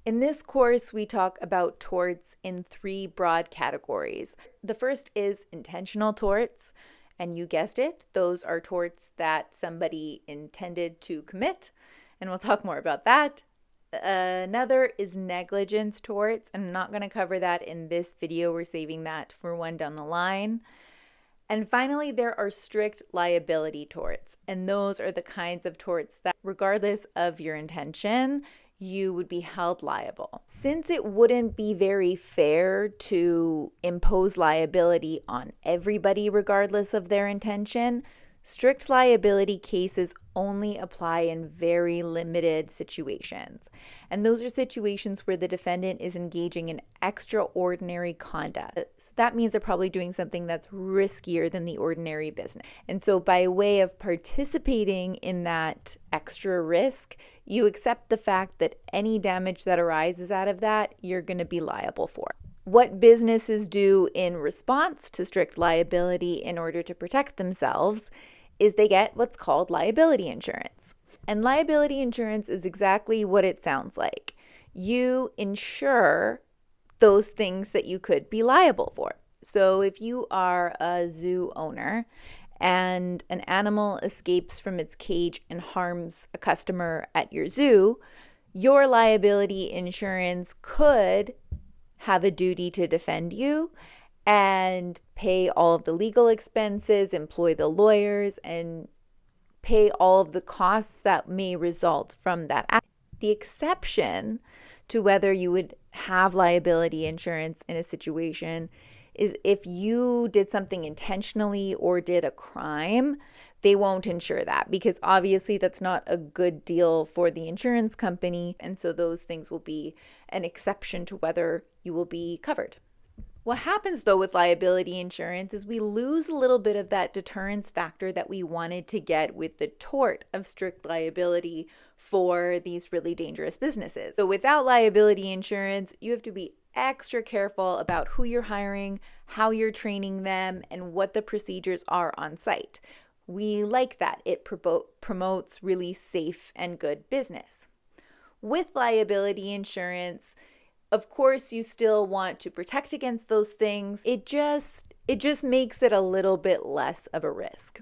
In this course, we talk about torts in three broad categories. The first is intentional torts, and you guessed it, those are torts that somebody intended to commit, and we'll talk more about that. Another is negligence torts, and I'm not going to cover that in this video. We're saving that for one down the line. And finally, there are strict liability torts, and those are the kinds of torts that, regardless of your intention, you would be held liable. Since it wouldn't be very fair to impose liability on everybody regardless of their intention, strict liability cases only apply in very limited situations. And those are situations where the defendant is engaging in extraordinary conduct. So that means they're probably doing something that's riskier than the ordinary business. And so by way of participating in that extra risk, you accept the fact that any damage that arises out of that, you're going to be liable for. What businesses do in response to strict liability in order to protect themselves is they get what's called liability insurance. And liability insurance is exactly what it sounds like. You insure those things that you could be liable for. So if you are a zoo owner and an animal escapes from its cage and harms a customer at your zoo, your liability insurance could have a duty to defend you and pay all of the legal expenses, employ the lawyers, and pay all of the costs that may result from that act. The exception to whether you would have liability insurance in a situation is if you did something intentionally or did a crime, they won't insure that because obviously that's not a good deal for the insurance company. And so those things will be an exception to whether you will be covered. What happens though with liability insurance is we lose a little bit of that deterrence factor that we wanted to get with the tort of strict liability for these really dangerous businesses. So without liability insurance, you have to be extra careful about who you're hiring, how you're training them, and what the procedures are on site. We like that. It promotes really safe and good business. With liability insurance, of course, you still want to protect against those things. It just makes it a little bit less of a risk.